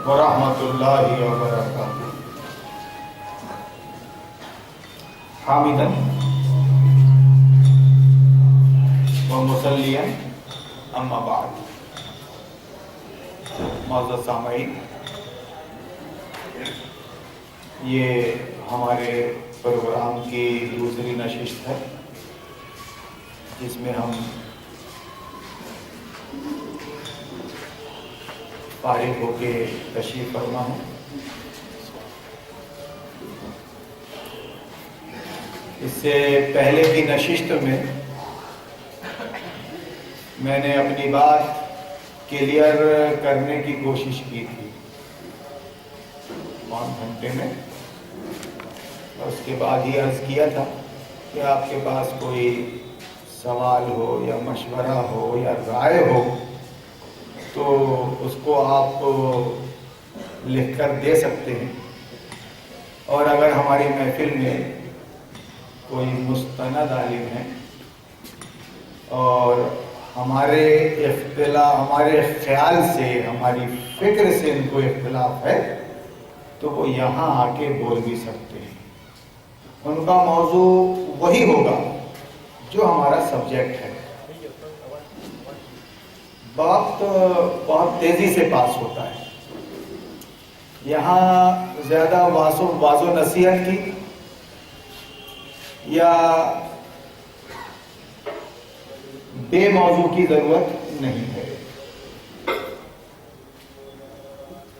ورحمۃ اللہ وبرکاتہ۔ حامداً ومصلیاً اما بعد، معزز سامعین، یہ ہمارے پروگرام کی دوسری نشست ہے جس میں ہم فارغ ہو کے تشریف فرما ہوں۔ اس سے پہلے کی نشست میں نے اپنی بات کلیئر کرنے کی کوشش کی تھی 5 گھنٹے میں، اور اس کے بعد یہ عرض کیا تھا کہ آپ کے پاس کوئی سوال ہو یا مشورہ ہو یا رائے ہو تو اس کو آپ لکھ کر دے سکتے ہیں، اور اگر ہماری محفل میں کوئی مستند عالم ہے اور ہمارے خیال سے، ہماری فکر سے ان کو اختلاف ہے تو وہ یہاں آ کے بول بھی سکتے ہیں۔ ان کا موضوع وہی ہوگا جو ہمارا سبجیکٹ ہے۔ وقت بہت تیزی سے پاس ہوتا ہے، یہاں زیادہ واض و نصیحت کی یا بے موضوع کی ضرورت نہیں ہے۔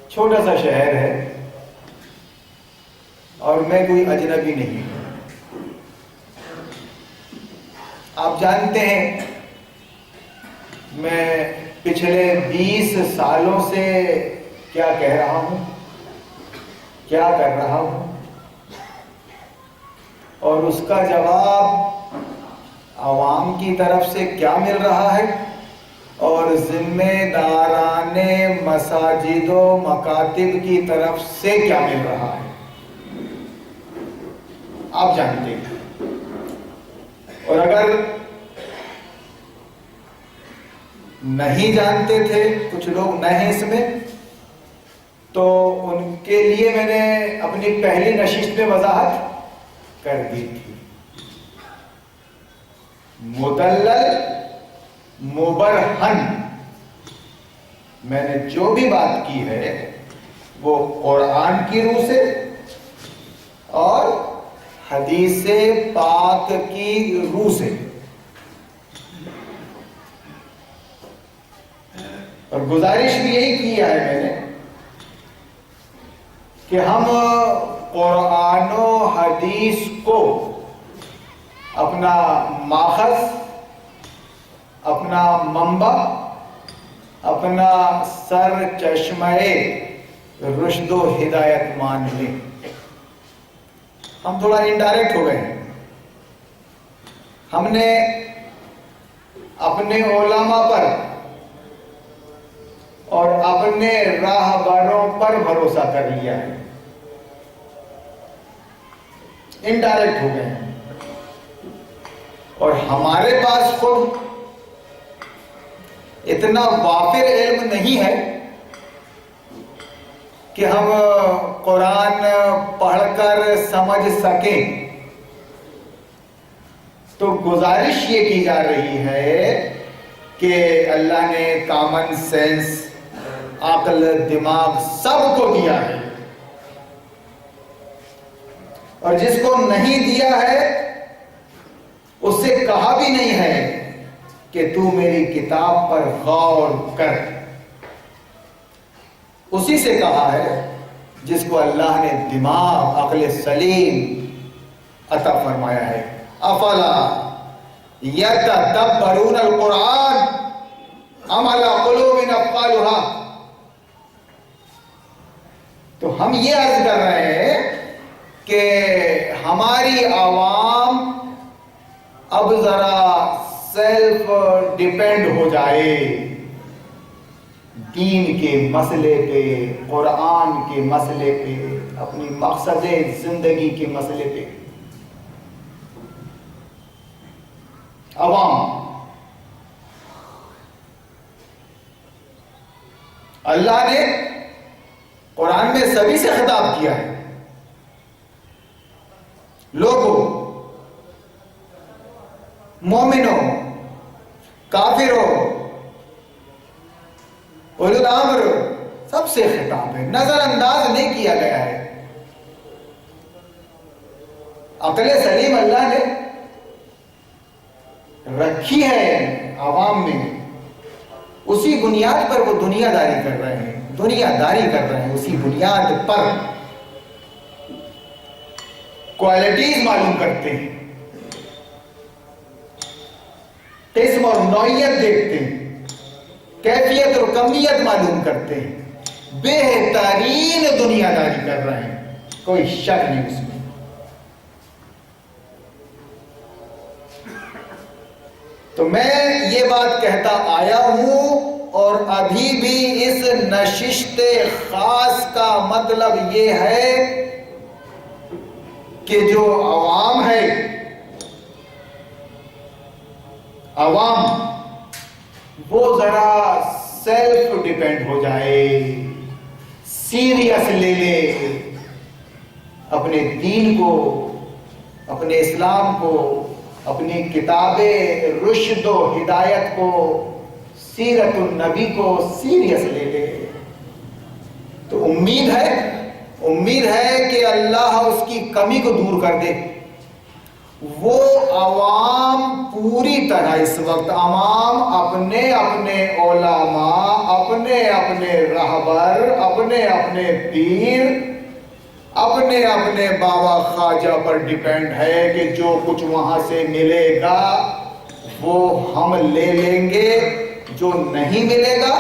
چھوٹا سا شہر ہے اور میں کوئی اجنبی نہیں ہوں۔ آپ جانتے ہیں میں پچھلے 20 سالوں سے کیا کہہ رہا ہوں، کیا کر رہا ہوں، اور اس کا جواب عوام کی طرف سے کیا مل رہا ہے اور ذمہ داران مساجد و مکاتب کی طرف سے کیا مل رہا ہے، آپ جانتے ہیں۔ اور اگر نہیں جانتے تھے، کچھ لوگ نئے ہیں اس میں، تو ان کے لیے میں نے اپنی پہلی نشست میں وضاحت کر دی تھی۔ مدلل مبرہن، میں نے جو بھی بات کی ہے وہ قرآن کی روح سے اور حدیث پاک کی روح سے، اور گزارش بھی یہی کیا ہے میں نے کہ ہم قرآن و حدیث کو اپنا ماخذ، اپنا منبع، اپنا سر چشمہ رشد و ہدایت مان لیں۔ ہم تھوڑا انڈائریکٹ ہو گئے ہیں، ہم نے اپنے علماء پر اور اپنے راہبروں پر بھروسہ کر لیا ہے، انڈائریکٹ ہو گئے ہیں، اور ہمارے پاس خود اتنا وافر علم نہیں ہے کہ ہم قرآن پڑھ کر سمجھ سکیں۔ تو گزارش یہ کی جا رہی ہے کہ اللہ نے کامن سینس، عقل، دماغ سب کو دیا ہے، اور جس کو نہیں دیا ہے اس سے کہا بھی نہیں ہے کہ تو میری کتاب پر غور کر۔ اسی سے کہا ہے جس کو اللہ نے دماغ، عقل سلیم عطا فرمایا ہے۔ افلا یتدبرون القرآن ام علی قلوب اقفالها۔ تو ہم یہ عرض کر رہے ہیں کہ ہماری عوام اب ذرا سیلف ڈیپینڈ ہو جائے، دین کے مسئلے پہ، قرآن کے مسئلے پہ، اپنی مقصد زندگی کے مسئلے پہ۔ عوام، اللہ نے قرآن میں سبھی سے خطاب کیا ہے. لوگوں، مومنوں، کافروں، اولو الامر، سب سے خطاب ہے. نظر انداز نہیں کیا گیا ہے. عقل سلیم اللہ نے رکھی ہے عوام میں، اسی بنیاد پر وہ دنیا داری کر رہے ہیں، اسی بنیاد پر کوالٹیز معلوم کرتے ہیں، قسم اور نوعیت دیکھتے ہیں، کیفیت اور کمیت معلوم کرتے ہیں، بہترین دنیا داری کر رہے ہیں، کوئی شک نہیں اس میں. تو میں یہ بات کہتا آیا ہوں، اور ابھی بھی اس نشست خاص کا مطلب یہ ہے کہ جو عوام ہے، عوام وہ ذرا سیلف ڈیپینڈ ہو جائے، سیریس لے لے اپنے دین کو، اپنے اسلام کو، اپنی کتاب رشد و ہدایت کو، سیرت النبی کو سیریس لے لے. تو امید ہے کہ اللہ اس کی کمی کو دور کر دے. وہ عوام پوری طرح اس وقت عوام اپنے اپنے علماء، اپنے اپنے رہبر، اپنے اپنے پیر، اپنے اپنے بابا خواجہ پر ڈیپینڈ ہے کہ جو کچھ وہاں سے ملے گا وہ ہم لے لیں گے، جو نہیں ملے گا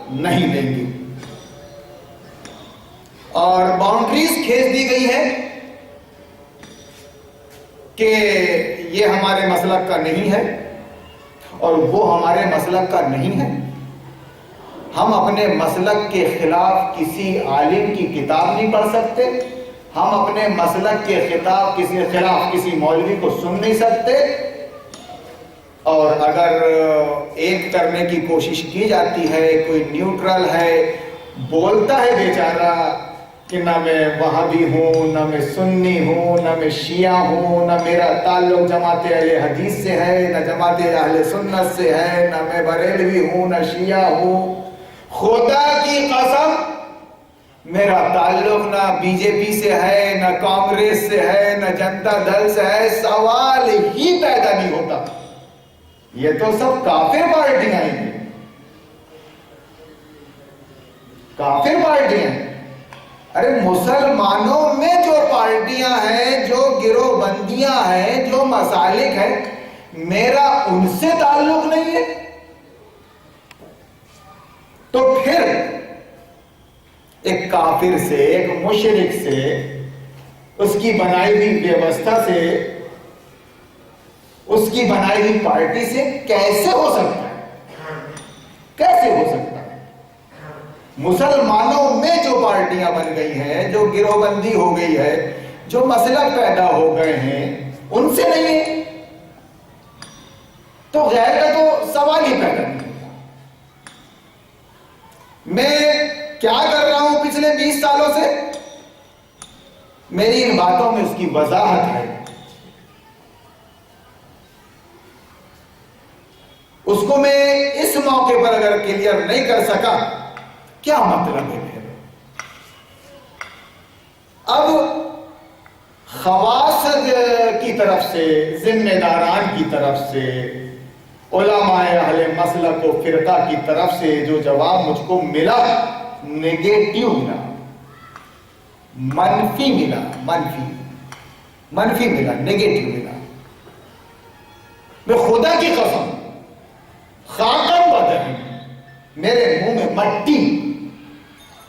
نہیں لیں گے. اور باؤنڈریز کھینچ دی گئی ہے کہ یہ ہمارے مسلک کا نہیں ہے اور وہ ہمارے مسلک کا نہیں ہے. ہم اپنے مسلک کے خلاف کسی عالم کی کتاب نہیں پڑھ سکتے، ہم اپنے مسلک کے خلاف کسی مولوی کو سن نہیں سکتے. اور اگر ایک کرنے کی کوشش کی جاتی ہے، کوئی نیوٹرل ہے، بولتا ہے بیچارہ کہ نہ میں وہابی ہوں، نہ میں سنی ہوں، نہ میں شیعہ ہوں، نہ میرا تعلق جماعت اہل حدیث سے ہے، نہ جماعت اہل سنت سے ہے، نہ میں بریلوی ہوں، نہ شیعہ ہوں. خدا کی قسم میرا تعلق نہ بی جے پی سے ہے، نہ کانگریس سے ہے، نہ جنتا دل سے ہے، سوال ہی پیدا نہیں ہوتا. یہ تو سب کافر پارٹیاں ہیں، کافر پارٹیاں ہیں. ارے مسلمانوں میں جو پارٹیاں ہیں، جو گروہ بندیاں ہیں، جو مسالک ہیں، میرا ان سے تعلق نہیں ہے. تو پھر ایک کافر سے، ایک مشرک سے، اس کی بنائی ہوئی ویوستھا سے، اس کی بنائی ہوئی پارٹی سے کیسے ہو سکتا ہے؟ کیسے ہو سکتا ہے؟ مسلمانوں میں جو پارٹیاں بن گئی ہیں، جو گروہ بندی ہو گئی ہے، جو مسلک پیدا ہو گئے ہیں، ان سے نہیں ہے تو غیر کا تو سوال ہی پیدا نہیں ہوتا. میں کیا کر رہا ہوں پچھلے 20 سالوں سے؟ میری ان باتوں میں اس کی وضاحت ہے. اس کو میں اس موقع پر اگر کلیئر نہیں کر سکا، کیا مطلب ہے پھر؟ اب خواص کی طرف سے، ذمہ داران کی طرف سے، علماء اہل مسلک و فرقہ کی طرف سے جو جواب مجھ کو ملا، نیگیٹو ملا، منفی ملا، نیگیٹو ملا. میں خدا کی قسم، خاکم بدن، میرے منہ میں مٹی.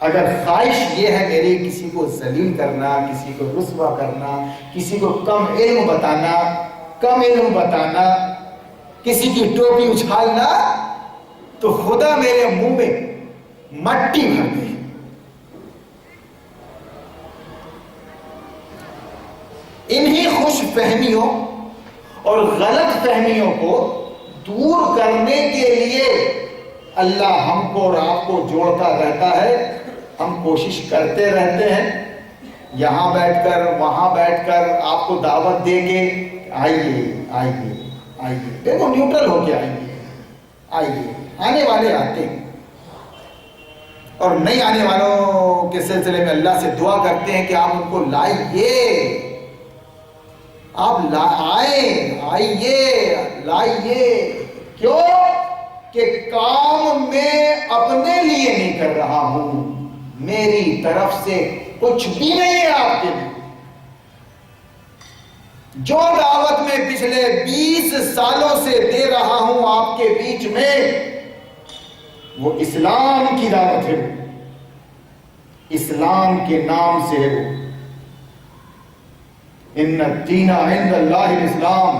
اگر خواہش یہ ہے میری کسی کو ذلیل کرنا، کسی کو رسوا کرنا، کسی کو کم علم بتانا، کسی کی ٹوپی اچھالنا، تو خدا میرے منہ میں مٹی بھر دے. انہی خوش فہمیوں اور غلط فہمیوں کو دور کرنے کے لیے اللہ ہم کو اور آپ کو جوڑتا رہتا ہے. ہم کوشش کرتے رہتے ہیں یہاں بیٹھ کر وہاں بیٹھ کر آپ کو دعوت دے کے آئیے آئیے آئیے، دیکھو نیوٹرل ہو کے آئیے آئیے، آنے والے آتے ہیں، اور نہیں آنے والوں کے سلسلے میں اللہ سے دعا کرتے ہیں کہ آپ ان کو لائیے، آپ آئیے لائیے۔ کیوں؟ کہ کام میں اپنے لیے نہیں کر رہا ہوں، میری طرف سے کچھ بھی نہیں ہے آپ کے لیے۔ جو دعوت میں پچھلے 20 سالوں سے دے رہا ہوں آپ کے بیچ میں، وہ اسلام کی دعوت ہے، اسلام کے نام سے ہے وہ۔ ان الدین عند اللہ الاسلام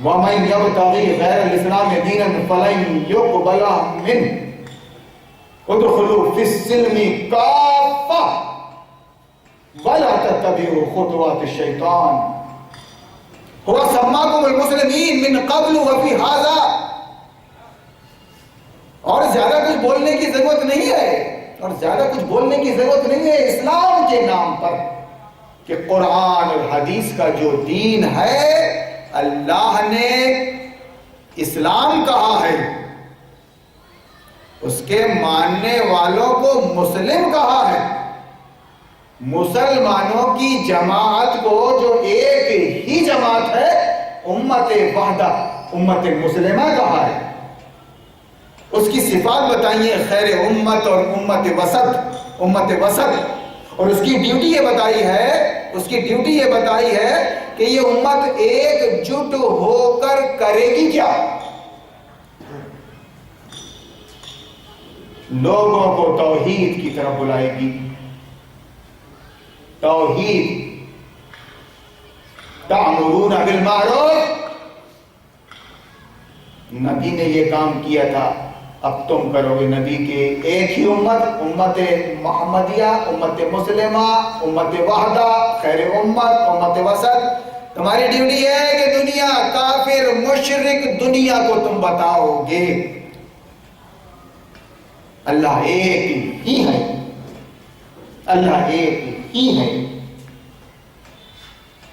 ومن یبتغی غیر الاسلام دینا فلن یقبل منہ ادخلوا فی السلم کافہ ولا تتبعوا خطوات الشیطان هو سماکم المسلمین من قبل وفی ھذا۔ اور زیادہ کچھ بولنے کی ضرورت نہیں ہے، اور زیادہ کچھ بولنے کی ضرورت نہیں ہے اسلام کے نام پر، کہ قرآن اور حدیث کا جو دین ہے اللہ نے اسلام کہا ہے، اس کے ماننے والوں کو مسلم کہا ہے، مسلمانوں کی جماعت کو جو ایک ہی جماعت ہے امت وحدہ امت مسلمہ کہا ہے۔ اس کی صفات بتائیے، خیر امت اور امت وسط، امت وسط، اور اس کی ڈیوٹی یہ بتائی ہے، اس کی ڈیوٹی یہ بتائی ہے کہ یہ امت ایک جٹ ہو کر کرے گی کیا؟ لوگوں کو توحید کی طرف بلائے گی، توحید، تأمرون بالمعروف، نبی نے یہ کام کیا تھا، اب تم کرو گے۔ نبی کے ایک ہی امت، امت محمدیہ، امت مسلمہ، امت وحدہ، خیر امت، امت وسط۔ تمہاری ڈیوٹی ہے کہ دنیا کافر مشرک دنیا کو تم بتاؤ گے اللہ ایک ہی ہے، اللہ ایک ہی ہے،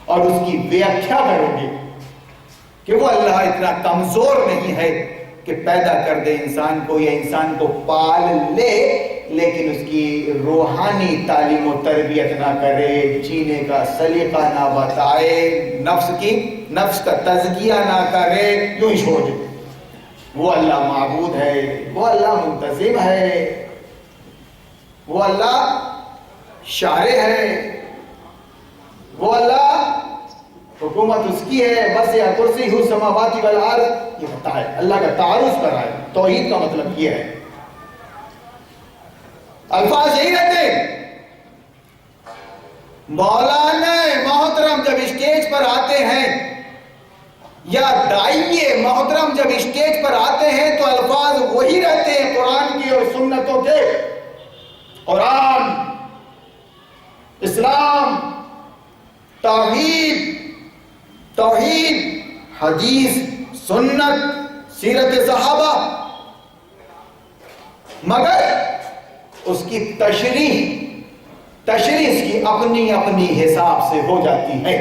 اور اس کی ویاخیا کرو گے کہ وہ اللہ اتنا کمزور نہیں ہے کہ پیدا کر دے انسان کو یا انسان کو پال لے، لیکن اس کی روحانی تعلیم و تربیت نہ کرے، جینے کا سلیقہ نہ بتائے، نفس کا تزکیہ نہ کرے، یوں ہی چھوڑ دے۔ وہ اللہ معبود ہے، وہ اللہ منتظم ہے، وہ اللہ شارع ہے، وہ اللہ حکومت اس کی ہے، وسع کرسیہ السماوات والارض، یہ بتا ہے، اللہ کا تعارف کر رہا ہے۔ توحید کا مطلب یہ ہے، الفاظ یہی رہتے ہیں۔ مولانا محترم جب اسٹیج پر آتے ہیں یا داعیے محترم جب اسٹیج پر آتے ہیں تو الفاظ وہی رہتے ہیں قرآن کی اور سنتوں کے۔ قرآن، اسلام، توحید، توحید، حدیث، سنت، سیرت صحابہ، مگر اس کی تشریح اس کی اپنی اپنی حساب سے ہو جاتی ہے،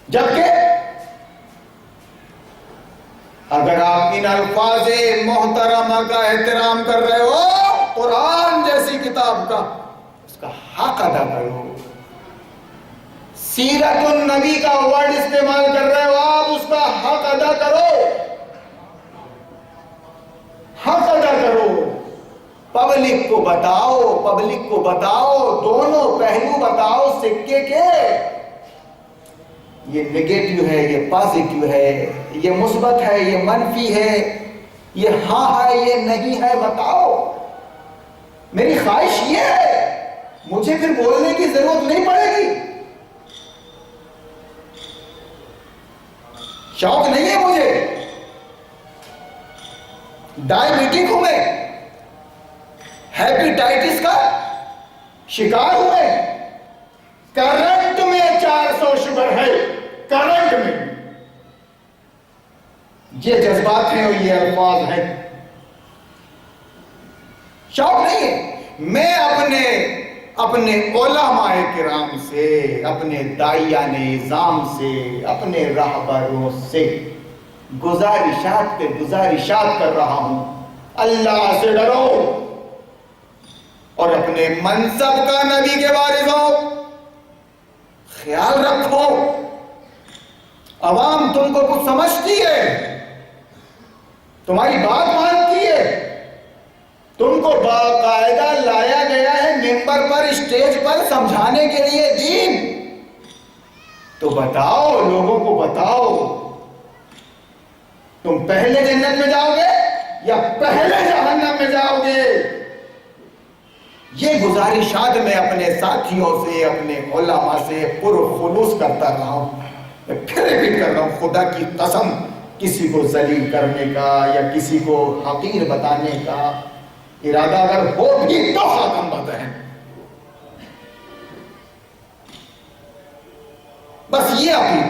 جبکہ اگر آپ ان الفاظ محترمہ کا احترام کر رہے ہو، قرآن جیسی کتاب کا، اس کا حق ادا کرو۔ سیرت النبی کا ورڈ استعمال کر رہے ہو آپ، اس کا حق ادا کرو، حق ادا کرو۔ پبلک کو بتاؤ، دونوں پہلو بتاؤ سکے کے، یہ نیگیٹو ہے، یہ پازیٹو ہے، یہ مثبت ہے، یہ منفی ہے، یہ ہاں ہے، یہ نہیں ہے، بتاؤ۔ میری خواہش یہ ہے، مجھے پھر بولنے کی ضرورت نہیں پڑے گی، شوق نہیں ہے مجھے، ڈائبٹک ہوں میں، ہیپیٹائٹس کا شکار ہوں میں، کرنٹ میں 400 شوگر ہے، کرنٹ میں، یہ جذبات ہیں اور یہ الفاظ ہیں۔ شوق نہیں ہے. میں اپنے علماء کرام سے، اپنے داعیان نظام سے، اپنے راہبروں سے گزارشات پہ گزارشات کر رہا ہوں. اللہ سے ڈرو اور اپنے منصب کا نبی کے وارثوں خیال رکھو. عوام تم کو کچھ سمجھتی ہے، تمہاری بات مانتی ہے، تم کو باقاعدہ لایا گیا ہے ممبر پر، اسٹیج پر سمجھانے کے لیے دین. تو بتاؤ، لوگوں کو بتاؤ، تم پہلے جنت میں جاؤ گے یا پہلے جہنم میں جاؤ گے؟ یہ گزارشات میں اپنے ساتھیوں سے، اپنے علماء سے پرخلوص کرتا رہا ہوں. میں پھر ریپیٹ کر رہا ہوں، خدا کی قسم کسی کو ذلیل کرنے کا یا کسی کو حقیر بتانے کا ارادہ اگر ہو بھی تو خاتم بات ہے. بس یہ اپنی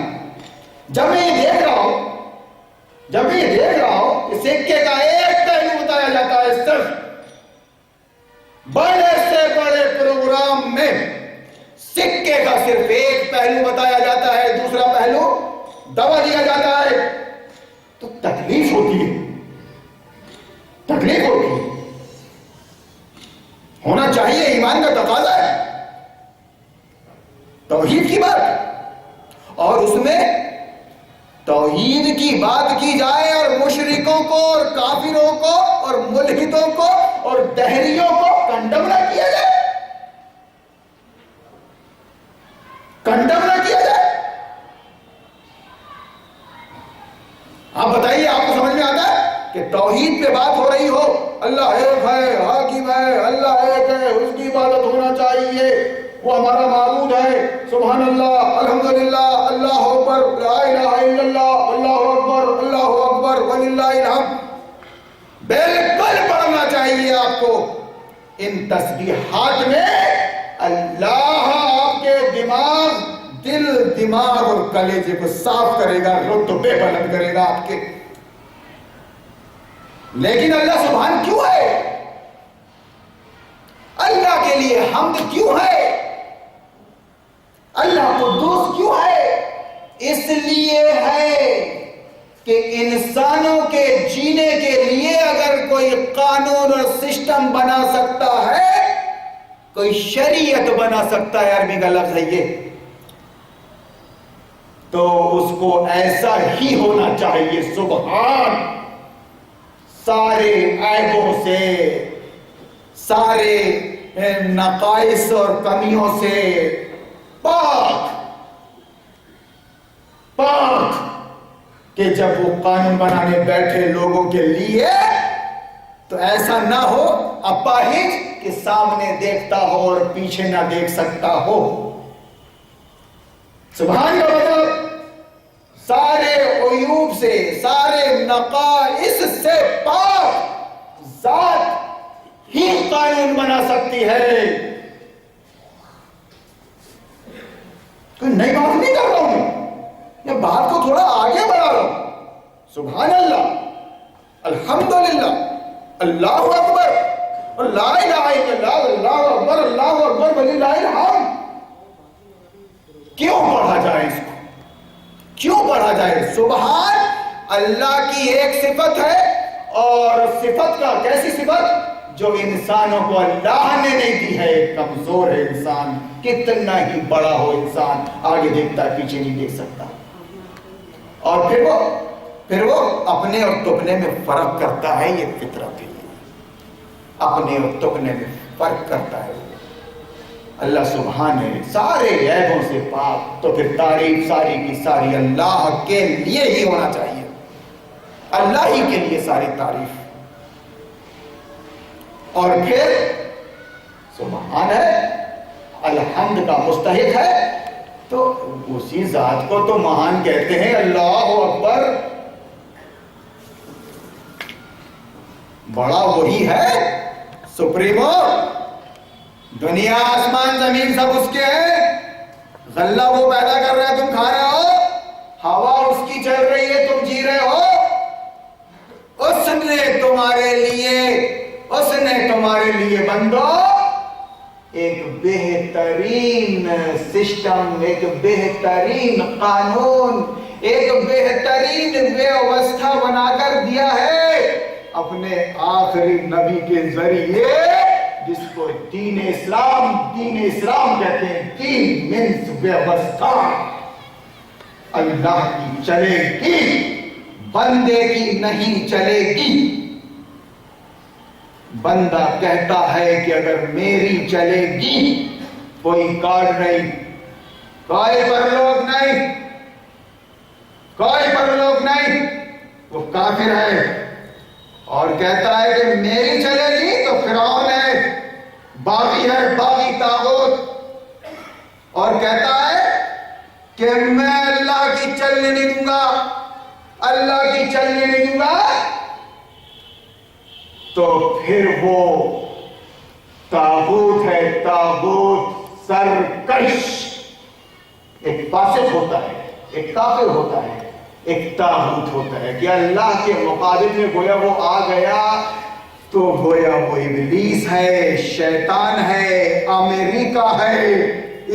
جب میں یہ دیکھ رہا ہوں کہ سکے کا ایک پہلو بتایا جاتا ہے، صرف بڑے سے بڑے پروگرام میں سکے کا صرف ایک پہلو بتایا جاتا ہے، دوسرا پہلو دبا دیا جاتا ہے، تو تکلیف ہوتی ہے. ہونا چاہیے، ایمان کا تقاضا ہے، توحید کی بات، اور اس میں توحید کی بات کی جائے اور مشرکوں کو اور کافروں کو اور ملحدوں کو اور دہریوں کو کنڈم نہ کیا جائے. آپ بتائیے، آپ کو سمجھ میں آتا ہے کہ توحید پہ بات ہو رہی ہو، اللہ ایک ہے، حاکم ہے، اللہ ایک ہے، اس کی عبادت ہونا چاہیے، وہ ہمارا معبود ہے، سبحان اللہ، الحمدللہ، اللہ اکبر، لا الہ الا اللہ، اللہ اکبر وللہ الحمد. بالکل پڑھنا چاہیے آپ کو ان تسبیحات میں. اللہ آپ کے دماغ اور کلیجے کو صاف کرے گا، رتبے بلند کرے گا آپ کے. لیکن اللہ سبحان کیوں ہے؟ اللہ کے لیے حمد کیوں ہے؟ اللہ قدوس کیوں ہے؟ اس لیے ہے کہ انسانوں کے جینے کے لیے اگر کوئی قانون اور سسٹم بنا سکتا ہے، کوئی شریعت بنا سکتا ہے، عربی کا لفظ ہے یہ، تو اس کو ایسا ہی ہونا چاہیے. سبحان، سارے عیبوں سے، سارے نقائص اور کمیوں سے پاک کہ جب وہ قانون بنانے بیٹھے لوگوں کے لیے تو ایسا نہ ہو اپاہج کہ سامنے دیکھتا ہو اور پیچھے نہ دیکھ سکتا ہو. سبحان اللہ، سارے عیوب سے، سارے نقائص سے پاک ذات ہی قانون بنا سکتی ہے. کوئی نئی بات نہیں کر رہا ہوں، میں بات کو تھوڑا آگے بڑھا رہا ہوں. سبحان اللہ، الحمدللہ، اللہ اکبر، اور لا الہ الا اللہ، اللہ اکبر وللہ الحمد. کیوں پڑھا جائے اس کو؟ کیوں پڑھا جائے؟ سبحان اللہ کی ایک صفت ہے، اور صفت کا کیسی صفت جو انسانوں کو اللہ نے نہیں دی ہے. کمزور ہے انسان، کتنا ہی بڑا ہو انسان، آگے دیکھتا ہے پیچھے نہیں دیکھ سکتا. اور پھر وہ اپنے اور تپنے میں فرق کرتا ہے. یہ فطرت ہے، اپنے اور تپنے میں فرق کرتا ہے. اللہ سبحان ہے، سارے عیبوں سے پاک. تو پھر تعریف ساری کی ساری اللہ کے لیے ہی ہونا چاہیے، اللہ ہی کے لیے ساری تعریف. اور پھر سبحان ہے، الحمد کا مستحق ہے، تو اسی ذات کو تو مہان کہتے ہیں. اللہ اکبر، بڑا وہی ہے، سپریمو. دنیا آسمان زمین سب اس کے ہیں. غلہ وہ پیدا کر رہا ہے، تم کھا رہے ہو، ہوا اس کی چل رہی ہے، تم جی رہے ہو. اس نے تمہارے لیے، اس نے تمہارے لیے بندو ایک بہترین سسٹم، ایک بہترین قانون، ایک بہترین ویوستھا بنا کر دیا ہے اپنے آخری نبی کے ذریعے، جس کو دین اسلام کہتے ہیں۔ دین مینس ویوستھا، اللہ کی چلے گی، بندے کی نہیں چلے گی۔ بندہ کہتا ہے کہ اگر میری چلے گی کوئی کارڈ نہیں، کوئی پرلوک نہیں، کوئی پرلوک نہیں، وہ کافر ہے۔ اور کہتا ہے کہ میری چلے گی تو فرعون ہے، باغی ہے، باغی طاغوت۔ اور کہتا ہے کہ میں اللہ کی چلنے نہیں دوں گا، اللہ کی چلنے نہیں دوں گا، تو پھر وہ طاغوت ہے، طاغوت سرکش۔ ایک فاسق ہوتا ہے، ایک کافر ہوتا ہے، ایک طاغوت ہوتا ہے کہ اللہ کے مقابل میں گویا وہ آ گیا تو گویا وہ ابلیس ہے، شیطان ہے، امریکہ ہے،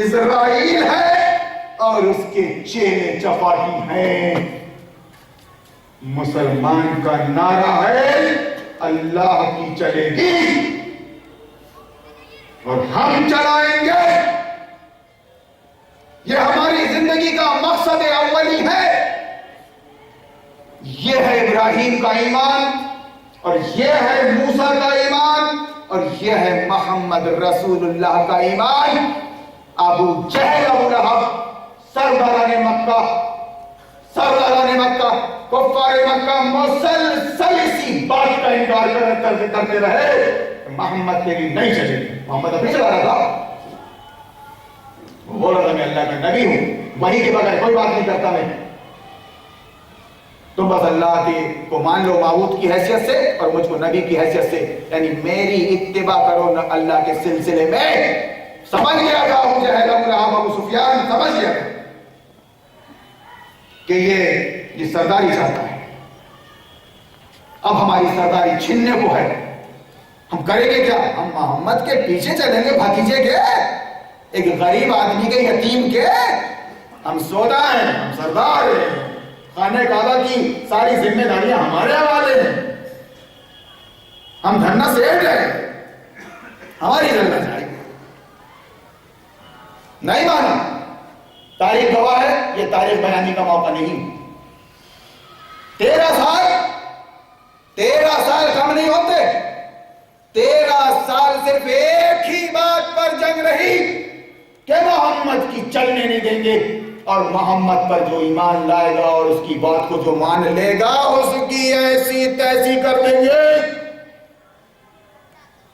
اسرائیل ہے اور اس کے چیلے چپاٹی ہیں۔ مسلمان کا نعرہ ہے اللہ کی چلے گی اور ہم چلائیں گے، یہ ہماری زندگی کا مقصد اولی ہے۔ یہ ہے ابراہیم کا ایمان، اور یہ ہے موسیٰ کا ایمان، اور یہ ہے محمد رسول اللہ کا ایمان۔ ابو جہل، ابو لہب، سرداران مکہ، کفار مکہ مسلسل اسی بات کا انکار کرتے رہے، محمد کے لیے نہیں چلے گی۔ محمد ابھی چلا رہا تھا، وہ بول رہا تھا میں اللہ کا نبی ہوں، وحی کے بغیر کوئی بات نہیں کرتا میں، تم بس اللہ کو مان لو معبود کی حیثیت سے اور مجھ کو نبی کی حیثیت سے، یعنی میری اتباع کرو اللہ کے سلسلے میں۔ سمجھ گیا تھا ابو جہل، ابو لہب، ابو سفیان سمجھ گیا تھا کہ یہ سرداری چاہتا ہے، اب ہماری سرداری چھیننے کو ہے، ہم کریں گے کیا؟ ہم محمد کے پیچھے چلیں گے، بھتیجے کے، ایک غریب آدمی کے، یتیم کے، ہم سودا ہیں، ہم سردار ہیں، خانہ کعبہ کی ساری ذمہ داریاں ہمارے حوالے ہیں، ہم دھرنا سیٹ ہیں، ہماری چلنا چاہیے۔ نہیں مانا، تاریخ گواہ ہے، یہ تاریخ بیانی کا موقع نہیں۔ 13 سال کم نہیں ہوتے، 13 سال صرف ایک ہی بات پر جنگ رہی کہ محمد کی چلنے نہیں دیں گے، اور محمد پر جو ایمان لائے گا اور اس کی بات کو جو مان لے گا اس کی ایسی تیسی کر دیں گے۔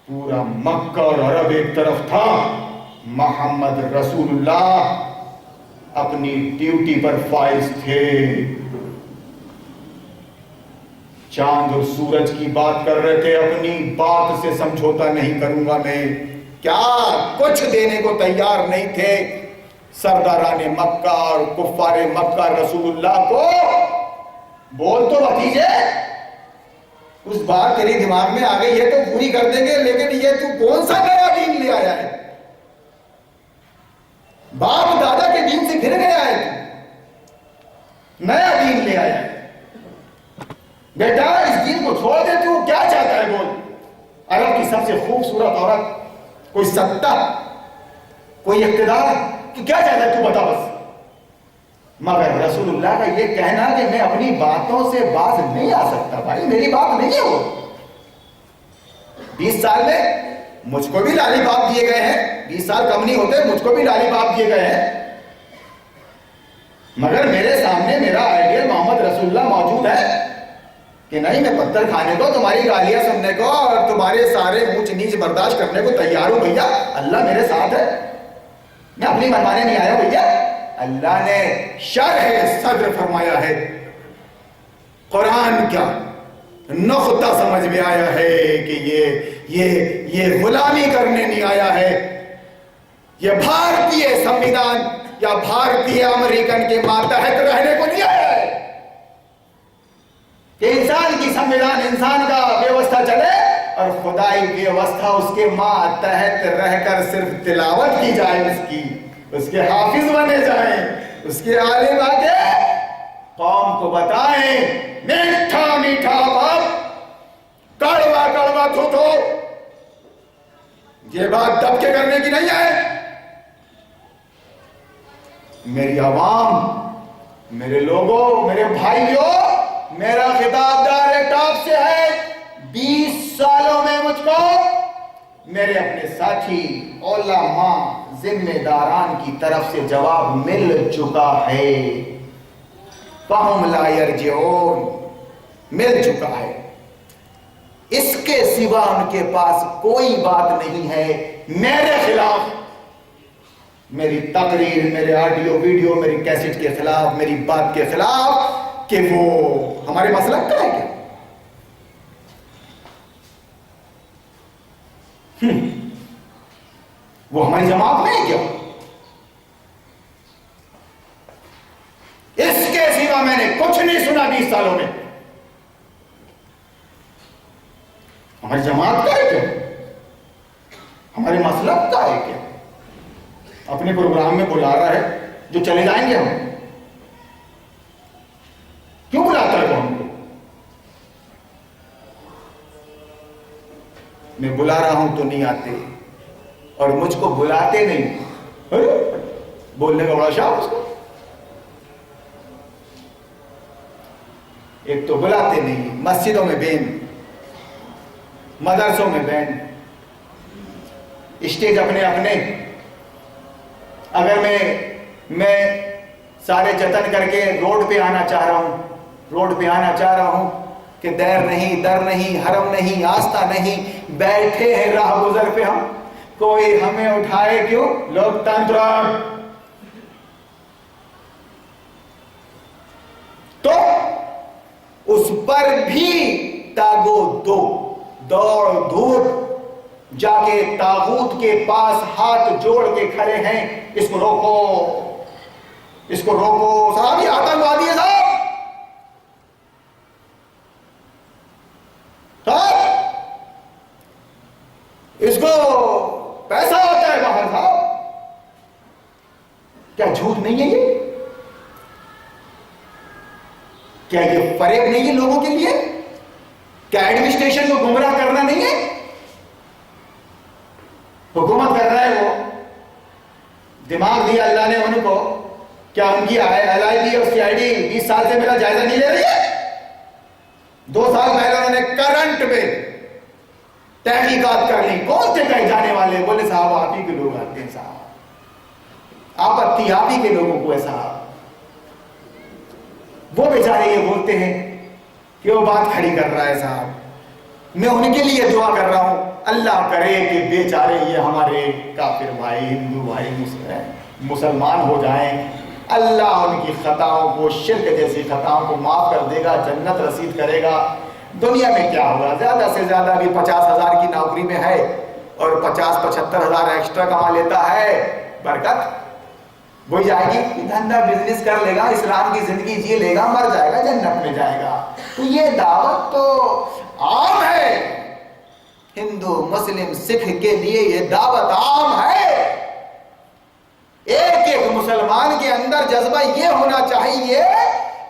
پورا مکہ اور عرب ایک طرف تھا، محمد رسول اللہ اپنی ڈیوٹی پر فائز تھے۔ چاند اور سورج کی بات کر رہے تھے، اپنی بات سے سمجھوتا نہیں کروں گا میں، کیا کچھ دینے کو تیار نہیں تھے سرداران مکہ اور کفار مکہ رسول اللہ کو۔ بول تو بھتیجے، اس بات تیری دماغ میں آ گئی ہے تو پوری کر دیں گے، لیکن یہ تو کون سا نیا دین لے آیا ہے؟ باپ دادا کے دین سے پھر گیا ہے، نیا دین لے آیا ہے۔ بیٹا اس دین کو چھوڑ دے، تو کیا چاہتا ہے بول؟ عرب کی سب سے خوبصورت عورت، کوئی سطح، کوئی اقتدار، تو کیا چاہتا ہے تو بتا بس۔ مگر رسول اللہ کا یہ کہنا کہ میں اپنی باتوں سے باز نہیں آ سکتا، بھائی میری بات نہیں ہے وہ۔ 20 سال میں مجھ کو بھی لالی باپ دیے گئے ہیں، 20 سال کم نہیں ہوتے، مجھ کو بھی لالی باپ دیے گئے ہیں، مگر میرے سامنے میرا آئیڈیل محمد رسول اللہ موجود ہے کہ نہیں، میں پتھر کھانے کو، تمہاری گالیاں سننے کو اور تمہارے سارے اونچ نیچ برداشت کرنے کو تیار ہوں بھیا، اللہ میرے ساتھ ہے، میں اپنی منوانے نہیں آیا بھیا۔ اللہ نے شرح صدر فرمایا ہے، قرآن کیا نقطہ سمجھ میں آیا ہے کہ یہ غلامی کرنے نہیں آیا ہے، یہ بھارتی سمویدھان یا بھارتی امریکن کے ماتحت رہنے کو نہیں آیا ہے کہ انسان کی سمویدھان، انسان کا ویوستھا چلے اور خدائی بے واسطہ اس کے ماتحت رہ کر صرف تلاوت کی جائے، اس کے حافظ بنے جائیں، اس کے عالم آگے قوم کو بتائیں میٹھا میٹھا باپ کڑوا کڑوا تھو، یہ بات دب کے کرنے کی نہیں ہے۔ میری عوام، میرے لوگوں، میرے بھائیوں، میرا خطاب ڈائریکٹ آپ سے ہے۔ 20 سالوں میں مجھ کو میرے اپنے ساتھی علماء ذمہ داران کی طرف سے جواب مل چکا ہے، فَهُمْ لَا يَرْجِعُونَ، مل چکا ہے۔ اس کے سوا ان کے پاس کوئی بات نہیں ہے میرے خلاف، میری تقریر، میرے آڈیو ویڈیو، میری کیسٹ کے خلاف، میری بات کے خلاف، کہ وہ ہمارے مسلک کا ہے کیا؟ وہ ہماری جماعت میں ہے کیا؟ اس کے سوا میں نے کچھ نہیں سنا 20 سالوں میں۔ ہماری جماعت کا ہے کیا؟ ہمارے مسلک کا ہے کیا؟ اپنے پروگرام میں بلا رہا ہے جو چلے جائیں گے ہم، کیوں بلاتا ہے وہ ہم کو؟ میں بلا رہا ہوں تو نہیں آتے، اور مجھ کو بلاتے نہیں، بولنے کا بڑا شوق اس کو۔ ایک تو بلاتے نہیں، مسجدوں میں بین، مدرسوں میں بین، اسٹیج اپنے اپنے۔ اگر میں سارے جتن کر کے روڈ پہ آنا چاہ رہا ہوں کہ دیر نہیں، در نہیں، حرم نہیں، آستہ نہیں، بیٹھے ہیں راہ گزر پہ ہم، کوئی ہمیں اٹھائے کیوں؟ لوگ تنتر، تو اس پر بھی تاگو دو، دوڑ دھوپ، جا کے طاغوت کے پاس ہاتھ جوڑ کے کھڑے ہیں، اس کو روکو، اس کو روکو، صاحب یہ آتنکوادی ہے صاحب، اس کو پیسہ ہوتا ہے باہر صاحب۔ کیا جھوٹ نہیں ہے یہ؟ کیا یہ فریب نہیں ہے لوگوں کے لیے؟ کیا ایڈمنسٹریشن کو گمراہ کرنا نہیں ہے؟ حکومت کر رہا ہے وہ، دماغ دیا اللہ نے ان کو، کیا ان کی LIB اور CID 20 سال سے میرا جائزہ نہیں لے رہی ہے؟ 2 سال پہلے انہوں نے کرنٹ پہ تحقیقات کر لی، کون تھے کہیں جانے والے؟ بولے صاحب آپ ہی کے لوگ آتے ہیں صاحب، آپتی آپ ہی کے لوگوں کو ہے صاحب۔ وہ بیچارے یہ بولتے ہیں کہ وہ بات کھڑی کر رہا ہے صاحب، میں ان کے لیے دعا کر رہا ہوں، اللہ کرے کہ بیچارے یہ ہمارے کافر بھائی، ہندو بھائی مسلمان ہو جائیں، اللہ ان کی خطاؤں کو، شرک جیسی خطاؤں کو معاف کر دے گا، جنت رسید کرے گا۔ دنیا میں کیا ہوگا؟ زیادہ سے زیادہ ابھی 50,000 کی نوکری میں ہے اور 50-75,000 ایکسٹرا کما لیتا ہے، برکت وہی جائے گی، دھندا بزنس کر لے گا، اسلام کی زندگی جی لے گا، مر جائے گا، جنت میں جائے گا۔ تو یہ دعوت تو عام ہے، ہندو مسلم سکھ کے لیے یہ دعوت عام ہے۔ ایک ایک مسلمان کے اندر جذبہ یہ ہونا چاہیے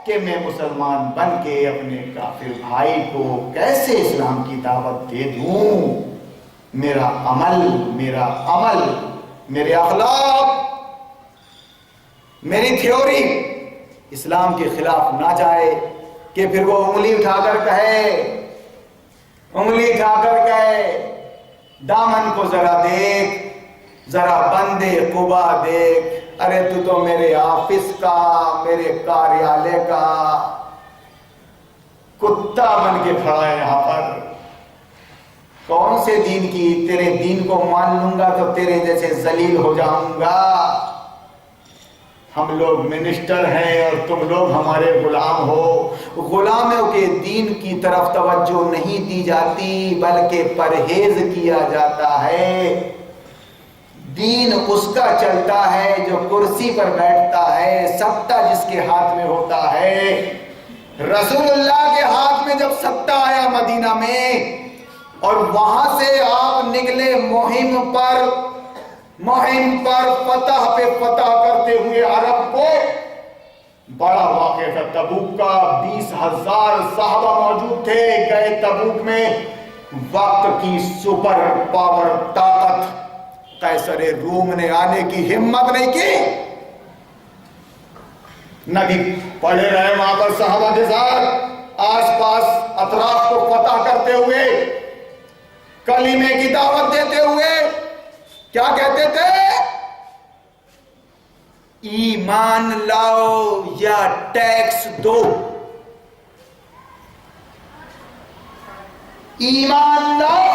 کہ میں مسلمان بن کے اپنے کافر بھائی کو کیسے اسلام کی دعوت دے دوں، میرا عمل، میرے اخلاق، میری تھیوری اسلام کے خلاف نہ جائے، کہ پھر وہ انگلی اٹھا کر کہے دامن کو ذرا دیکھ، ذرا بندے قبا دیکھ، ارے تو میرے آفس کا، میرے کاریالے کا کتا بن کے کھڑا ہے یہاں پر، کون سے دین کی؟ تیرے دین کو مان لوں گا تو تیرے جیسے ذلیل ہو جاؤں گا۔ ہم لوگ منسٹر ہیں اور تم لوگ ہمارے غلام ہو۔ غلاموں کے دین کی طرف توجہ نہیں دی جاتی بلکہ پرہیز کیا جاتا ہے۔ دین اس کا چلتا ہے جو کرسی پر بیٹھتا ہے، ستا جس کے ہاتھ میں ہوتا ہے۔ رسول اللہ کے ہاتھ میں جب ستا آیا مدینہ میں اور وہاں سے آپ نکلے مہم پر فتح پہ فتح کرتے ہوئے عرب کو. بڑا واقعہ تھا تبوک کا. 20,000 صحابہ موجود تھے. گئے تبوک میں. وقت کی سپر پاور طاقت قیصر روم نے آنے کی ہمت نہیں کی. نبی پڑے رہے وہاں پر صحابہ کے ساتھ آس پاس اطراف کو فتح کرتے ہوئے, کلمے کی دعوت دیتے ہوئے. کیا کہتے تھے؟ ایمان لاؤ یا ٹیکس دو. ایمان لاؤ